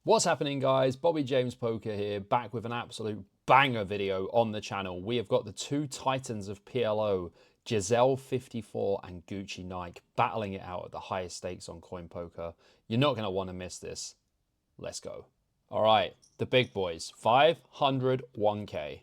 What's happening, guys? Bobby James Poker here, back with an absolute banger video on the channel. We have got the two titans of PLO, Jazelle 54 and Gucci Nike, battling it out at the highest stakes on coin poker. You're not going to want to miss this. Let's go. All right, the big boys, 501k.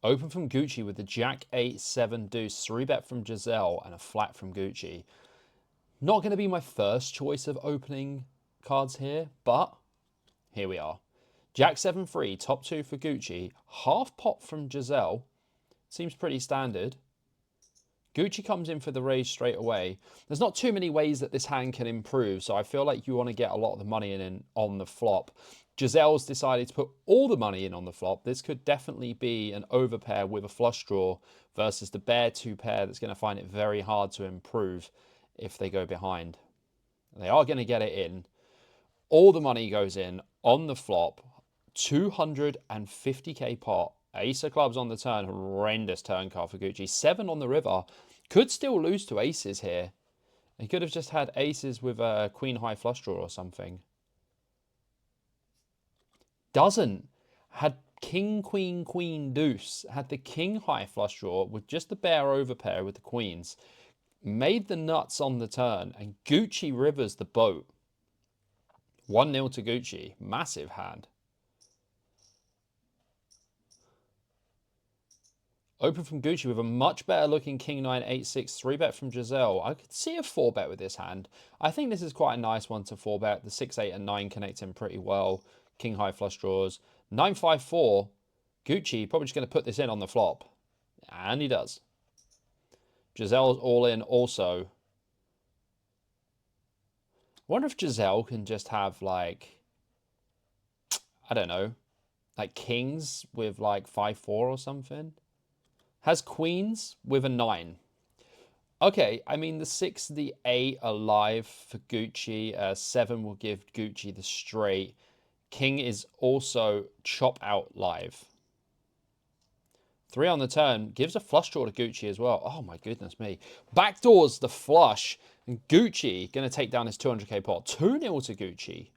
Open from Gucci with the Jack 8 7 deuce, 3-bet from Jazelle and a flat from Gucci. Not going to be my first choice of opening cards here, but here we are. Jack 7-3, top 2 for Gucci. Half pot from Jazelle. Seems pretty standard. Gucci comes in for the raise straight away. There's not too many ways that this hand can improve, so I feel like you want to get a lot of the money in on the flop. Jazelle's decided to put all the money in on the flop. This could definitely be an overpair with a flush draw versus the bare 2 pair that's going to find it very hard to improve if they go behind. They are going to get it in. All the money goes in on the flop, 250k pot. Ace of clubs on the turn, horrendous turn card for Gucci. 7 on the river, could still lose to aces here. He could have just had aces with a queen high flush draw or something. Doesn't. Had king, queen, queen, deuce. Had the king high flush draw with just the bare overpair with the queens. Made the nuts on the turn and Gucci rivers the boat. 1-0 to Gucci. Massive hand. Open from Gucci with a much better looking King 9 8 6 3-bet from Jazelle. I could see a 4-bet with this hand. I think this is quite a nice one to 4-bet. The 6 8 and 9 connect in pretty well. King high flush draws. 9 5 4. Gucci probably just going to put this in on the flop. And he does. Jazelle's all in also. I wonder if Jazelle can just have, like, I don't know, like kings with like 5 4 or something. Has queens with a 9. Okay, I mean, the 6, the 8 are live for Gucci. 7 will give Gucci the straight. King is also chop out live. 3 on the turn gives a flush draw to Gucci as well. Oh my goodness me. Backdoors the flush. And Gucci going to take down his 200k pot. 2-0 to Gucci.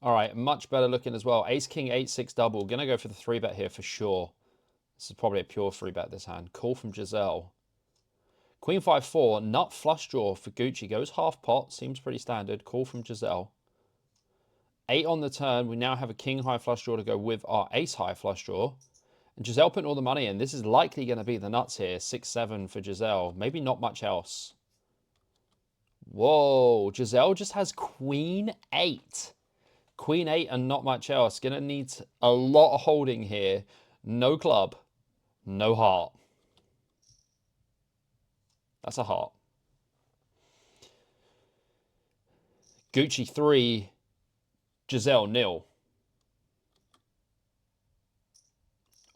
All right, much better looking as well. Ace, King, 8, 6 double. Going to go for the 3-bet here for sure. This is probably a pure 3-bet this hand. Call from Jazelle. Queen 5, 4. Nut flush draw for Gucci. Goes half pot. Seems pretty standard. Call from Jazelle. 8 on the turn. We now have a king high flush draw to go with our ace high flush draw. And Jazelle putting all the money in. This is likely going to be the nuts here. 6, 7 for Jazelle. Maybe not much else. Whoa. Jazelle just has queen 8. Queen 8 and not much else. Going to need a lot of holding here. No club. No heart. That's a heart. Gucci 3. Jazelle 0.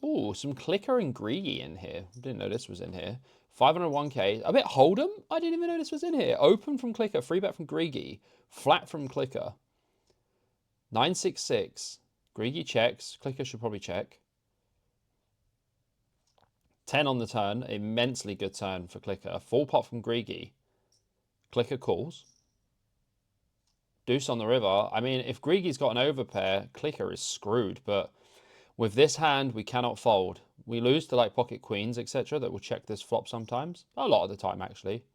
Ooh, some Clickr and Griggy in here. Didn't know this was in here. 501k. A bit Hold'em. I didn't even know this was in here. Open from Clickr. 3-bet from Griggy. Flat from Clickr. 966. Griggy checks. Clickr should probably check. 10 on the turn. Immensely good turn for Clickr. Full pot from Griggy. Clickr calls. Deuce on the river. I mean, if Griggy's got an overpair, Clickr is screwed. But with this hand, we cannot fold. We lose to like pocket queens, etc. that will check this flop sometimes. A lot of the time, actually.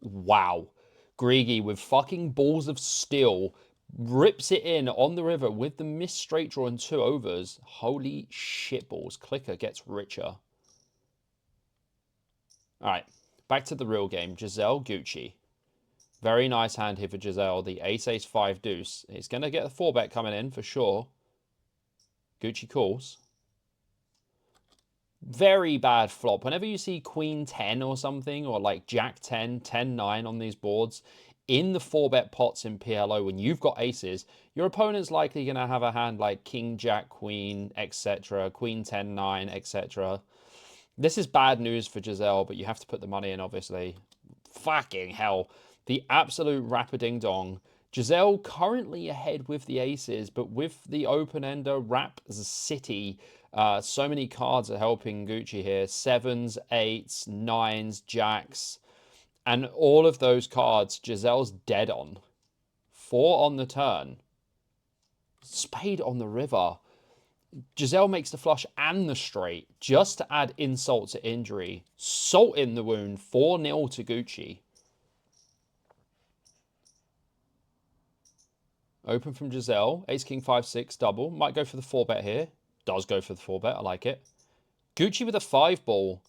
Wow. Griggy with fucking balls of steel rips it in on the river with the missed straight draw and 2 overs. Holy shitballs. Clickr gets richer. All right, back to the real game. Jazelle, Gucci. Very nice hand here for Jazelle. The ace, ace, 5 deuce. He's going to get a 4-bet coming in for sure. Gucci calls. Very bad flop. Whenever you see queen 10 or something, or like jack 10, 10, 9 on these boards, in the 4-bet pots in PLO, when you've got aces, your opponent's likely going to have a hand like king, jack, queen, etc., queen 10, 9, etc. This is bad news for Jazelle, but you have to put the money in, obviously. Fucking hell. The absolute rapper-ding-dong. Jazelle currently ahead with the aces, but with the open-ender, Rap City, so many cards are helping Gucci here. 7s, 8s, 9s, jacks. And all of those cards, Jazelle's dead on. 4 on the turn. Spade on the river. Jazelle makes the flush and the straight just to add insult to injury. Salt in the wound. 4-0 to Gucci. Open from Jazelle. Ace, king, 5, 6, double. Might go for the 4-bet here. Does go for the 4-bet. I like it. Gucci with a 5-ball.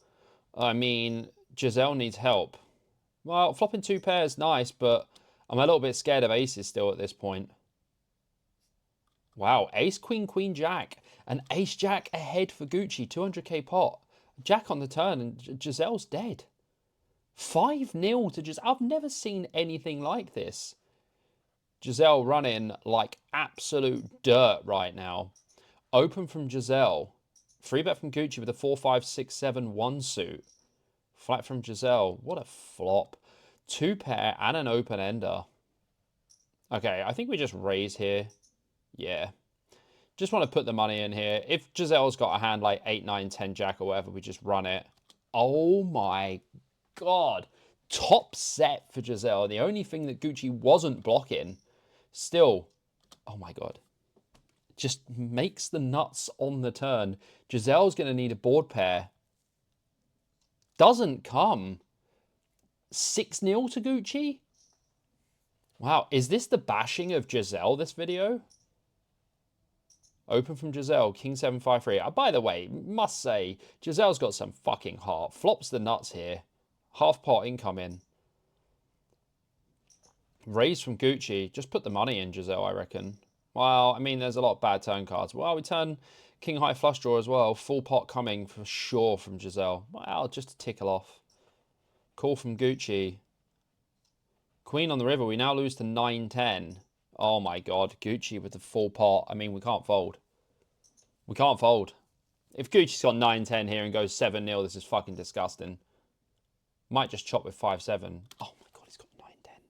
I mean, Jazelle needs help. Well, flopping 2 pairs, nice, but I'm a little bit scared of aces still at this point. Wow, ace, queen, queen, jack. And ace, jack ahead for Gucci. 200k pot. Jack on the turn and Jazelle's dead. 5-0 to Jazelle. I've never seen anything like this. Jazelle running like absolute dirt right now. Open from Jazelle. 3-bet from Gucci with a 4, 5, 6, 7, 1 suit. Flat from Jazelle. What a flop. 2 pair and an open ender. Okay, I think we just raise here. Yeah. Just want to put the money in here. If Jazelle's got a hand like 8, 9, 10 jack or whatever, we just run it. Oh my God. Top set for Jazelle. The only thing that Gucci wasn't blocking. Still, oh my God. Just makes the nuts on the turn. Jazelle's going to need a board pair. Doesn't come. 6-0 to Gucci? Wow, is this the bashing of Jazelle, this video? Open from Jazelle, king 7, 5, 3. By the way, must say, Jazelle's got some fucking heart. Flops the nuts here. Half pot incoming. Raise from Gucci. Just put the money in, Jazelle, I reckon. Well, I mean, there's a lot of bad turn cards. Well, we turn king high flush draw as well. Full pot coming for sure from Jazelle. Well, just to tickle off. Call from Gucci. Queen on the river. We now lose to 9-10. Oh my God. Gucci with the full pot. I mean, we can't fold. We can't fold. If Gucci's got 9-10 here and goes 7-0, this is fucking disgusting. Might just chop with 5-7. Oh my God, he's got 9-10.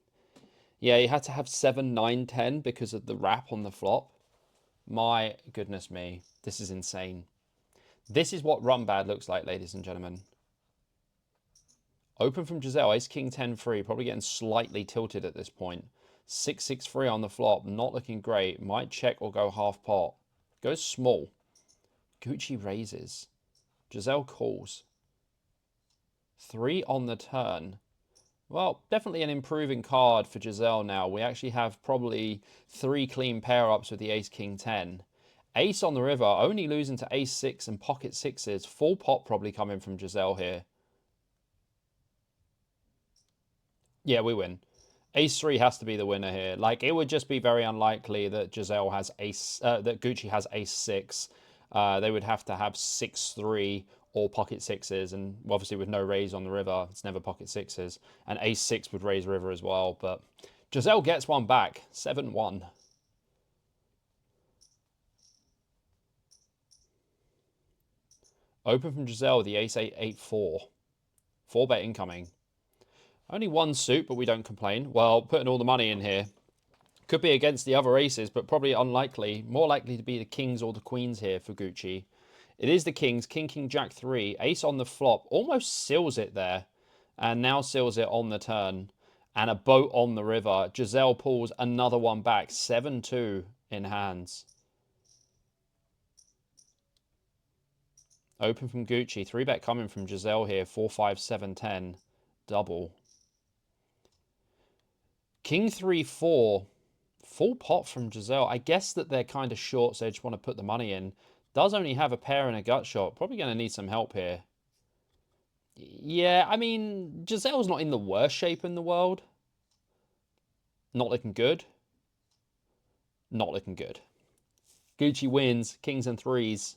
Yeah, he had to have 7, 9, 10 because of the wrap on the flop. My goodness me. This is insane. This is what run bad looks like, ladies and gentlemen. Open from Jazelle, ace, king, 10, 3. Probably getting slightly tilted at this point. 6, 6, 3 on the flop. Not looking great. Might check or go half pot. Goes small. Gucci raises. Jazelle calls. 3 on the turn. Well, definitely an improving card for Jazelle now. We actually have probably 3 clean pair-ups with the ace, king, 10. Ace on the river, only losing to ace, 6 and pocket 6s. Full pot probably coming from Jazelle here. Yeah, we win. Ace 3 has to be the winner here. Like, it would just be very unlikely that Jazelle has ace, that Gucci has ace 6. They would have to have 6-3 or pocket 6s, and obviously with no raise on the river, it's never pocket 6s. And ace 6 would raise river as well, but Jazelle gets one back. 7-1. Open from Jazelle, the ace 8, 8, 4. 4-bet incoming. Only 1 suit, but we don't complain. Well, putting all the money in here. Could be against the other aces, but probably unlikely. More likely to be the kings or the queens here for Gucci. It is the kings. King, king, jack 3. Ace on the flop. Almost seals it there. And now seals it on the turn. And a boat on the river. Jazelle pulls another one back. 7-2 in hands. Open from Gucci. 3-bet coming from Jazelle here. 4, 5, 7, 10. Double. King 3, 4. Full pot from Jazelle. I guess that they're kind of short, so they just want to put the money in. Does only have a pair and a gut shot. Probably going to need some help here. Yeah, I mean, Jazelle's not in the worst shape in the world. Not looking good. Not looking good. Gucci wins. Kings and 3s.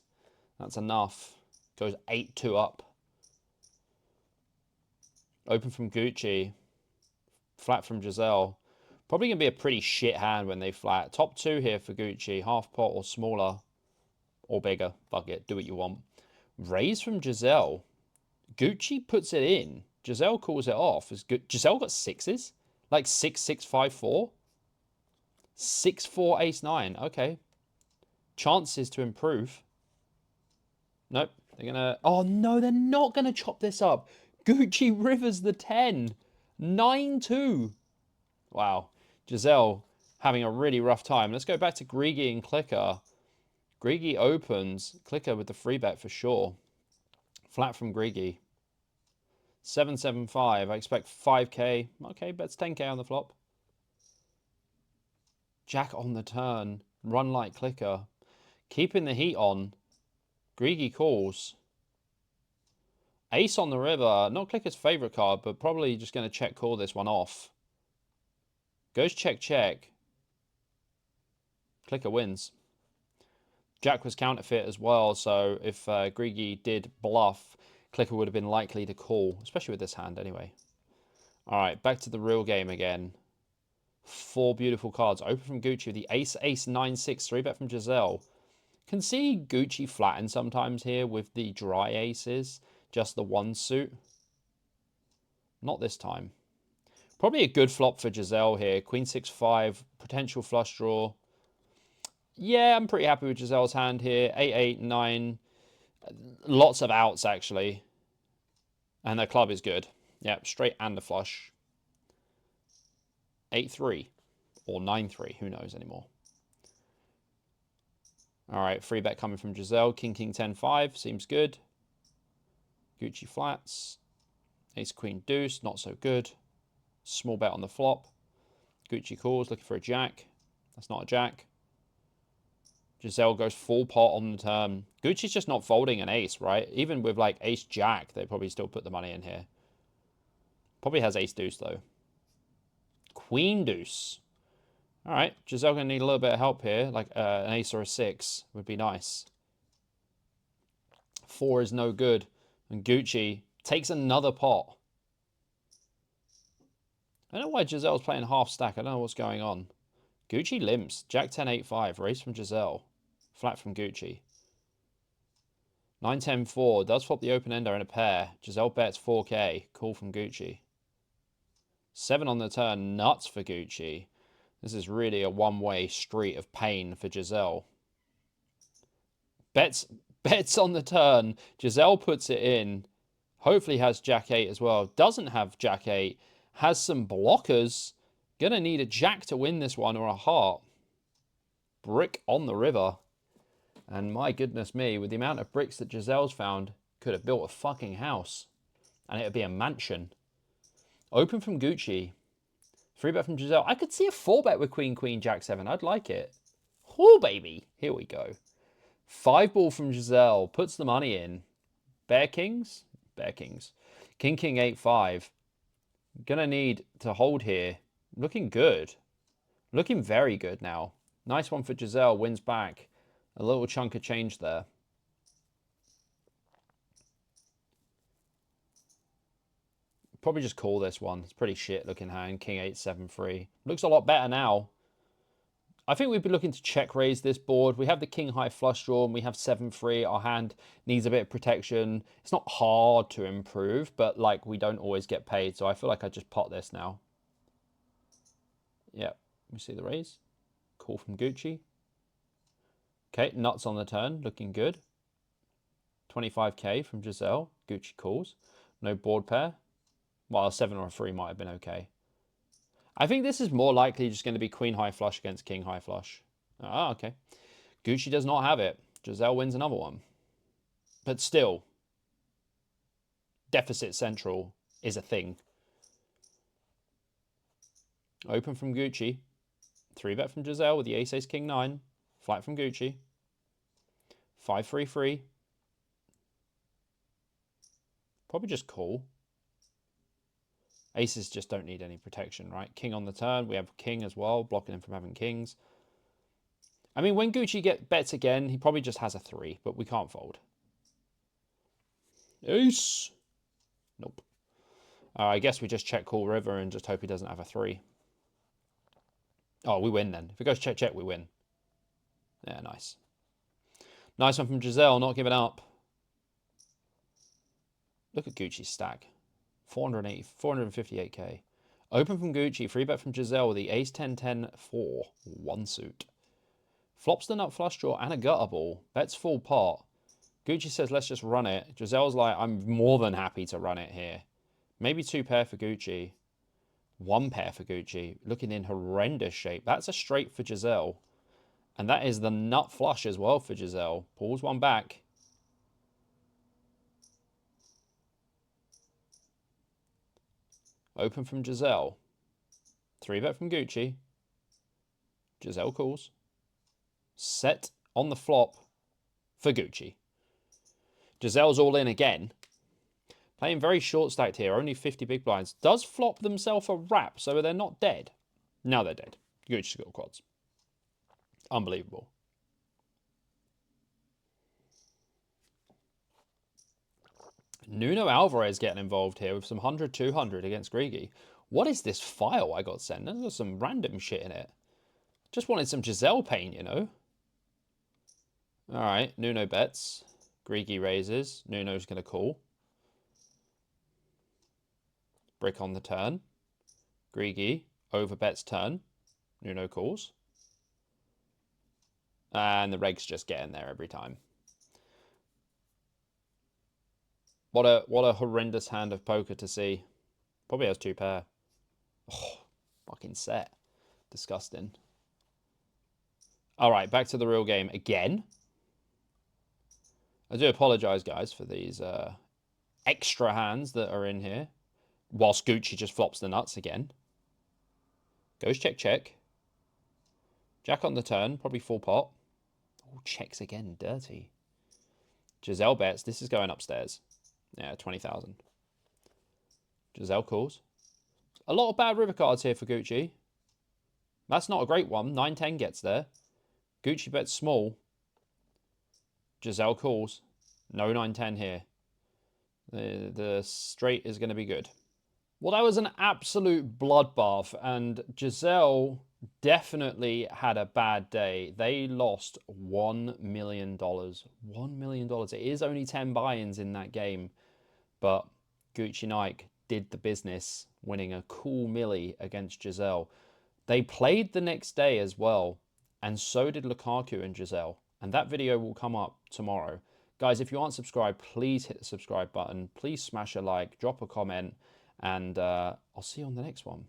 That's enough. Goes 8-2 up. Open from Gucci. Flat from Jazelle. Probably going to be a pretty shit hand when they flat. Top 2 here for Gucci. Half pot or smaller. Or bigger. Fuck it. Do what you want. Raise from Jazelle. Gucci puts it in. Jazelle calls it off. Jazelle got 6s? Like 6, 6, 5, 4? 6, 4, ace, 9. Okay. Chances to improve. Nope. They're going to... Oh, no, they're not going to chop this up. Gucci rivers the 10. 9-2. Wow. Jazelle having a really rough time. Let's go back to Griggy and Clickr. Griggy opens. Clickr with the free bet for sure. Flat from Griggy. 775. I expect 5k. Okay, bets 10k on the flop. Jack on the turn. Run like Clickr. Keeping the heat on. Griggy calls. Ace on the river. Not Clicker's favorite card, but probably just going to check call this one off. Goes check check. Clicker wins. Jack was counterfeit as well, so if Griggy did bluff, Clicker would have been likely to call, especially with this hand anyway. All right, back to the real game again. 4 beautiful cards. Open from Gucci with the ace, ace, 9-6, 3-bet from Jazelle. Can see Gucci flatten sometimes here with the dry aces, just the one suit. Not this time. Probably a good flop for Jazelle here. Queen 6-5, potential flush draw. Yeah, I'm pretty happy with Jazelle's hand here. 8-8, 9. Lots of outs, actually. And their club is good. Yep, straight and a flush. 8-3 or 9-3. Who knows anymore. All right, free bet coming from Jazelle. King, king, 10-5. Seems good. Gucci flats. Ace, queen, deuce. Not so good. Small bet on the flop. Gucci calls, looking for a jack. That's not a jack. Jazelle goes full pot on the turn. Gucci's just not folding an ace, right? Even with like ace jack, they probably still put the money in here. Probably has ace deuce though. Queen deuce. All right, Jazelle gonna need a little bit of help here. Like an ace or a 6 would be nice. 4 is no good. And Gucci takes another pot. I don't know why Jazelle's playing half stack. I don't know what's going on. Gucci limps. Jack 10, 8, 5. Raise from Jazelle. Flat from Gucci. 9, 10, 4. Does flop the open ender in a pair. Jazelle bets 4k. Call from Gucci. 7 on the turn. Nuts for Gucci. This is really a one-way street of pain for Jazelle. Bets on the turn. Jazelle puts it in. Hopefully has Jack 8 as well. Doesn't have Jack 8. Has some blockers. Gonna need a jack to win this one or a heart. Brick on the river. And my goodness me, with the amount of bricks that Jazelle's found, could have built a fucking house. And it would be a mansion. Open from Gucci. 3-bet from Jazelle. I could see a 4-bet with Queen, Queen, Jack 7. I'd like it. Oh, baby. Here we go. 5-ball from Jazelle. Puts the money in. Bear Kings? Bear Kings. King, King, 8, 5. Gonna need to hold here. Looking good. Looking very good now. Nice one for Jazelle. Wins back. A little chunk of change there. Probably just call this one. It's pretty shit looking hand. King 8, 7, 3. Looks a lot better now. I think we'd be looking to check raise this board. We have the king high flush draw and we have 7-3. Our hand needs a bit of protection. It's not hard to improve, but like we don't always get paid. So I feel like I just pot this now. Yeah, we see the raise. Call from Gucci. Okay, nuts on the turn, looking good. 25k from Jazelle. Gucci calls. No board pair. Well, a 7 or a 3 might have been okay. I think this is more likely just going to be queen high flush against king high flush. Ah, okay. Gucci does not have it. Jazelle wins another one. But still, deficit central is a thing. Open from Gucci. 3-bet from Jazelle with the ace, ace, king, 9. Flat from Gucci. 5, 3, 3. Probably just call. Aces just don't need any protection, right? King on the turn. We have king as well, blocking him from having kings. I mean, when Gucci bets again, he probably just has a 3, but we can't fold. Ace. Nope. I guess we just check call river and just hope he doesn't have a 3. Oh, we win then. If it goes check, check, we win. Yeah, nice. Nice one from Jazelle, not giving up. Look at Gucci's stack. 458k. Open from Gucci, 3-bet from Jazelle with the ace 10 10 4, 1 suit. Flops the nut flush draw and a gutter ball. Bets full pot. Gucci says let's just run it. Jazelle's like, I'm more than happy to run it here. Maybe 2 pair for Gucci. One pair for Gucci, looking in horrendous shape. That's a straight for Jazelle. And that is the nut flush as well for Jazelle. Pulls one back. Open from Jazelle. 3-bet from Gucci. Jazelle calls. Set on the flop for Gucci. Jazelle's all in again. Playing very short stacked here, only 50 big blinds. Does flop themselves a wrap, so they're not dead. Now they're dead. Gucci's got quads. Unbelievable. Nuno Alvarez getting involved here with some 100-200 against Griggy. What is this file I got sent? There's some random shit in it. Just wanted some Jazelle paint, you know. All right, Nuno bets. Griggy raises. Nuno's going to call. Brick on the turn. Griggy over bets turn. Nuno calls. And the reg's just getting there every time. What a horrendous hand of poker to see. Probably has 2 pair. Oh, fucking set. Disgusting. All right, back to the real game again. I do apologize, guys, for these extra hands that are in here. Whilst Gucci just flops the nuts again. Goes check, check. Jack on the turn, probably full pot. Oh, checks again, dirty. Jazelle bets. This is going upstairs. Yeah, 20,000. Jazelle calls. A lot of bad river cards here for Gucci. That's not a great one. 9-10 gets there. Gucci bets small. Jazelle calls. No 9-10 here. The straight is going to be good. Well, that was an absolute bloodbath, and Jazelle definitely had a bad day. They lost $1 million. $1 million. It is only 10 buy-ins in that game, but Gucci Nike did the business, winning a cool milli against Jazelle. They played the next day as well, and so did Lukaku and Jazelle, and that video will come up tomorrow. Guys, if you aren't subscribed, please hit the subscribe button. Please smash a like, drop a comment, and I'll see you on the next one.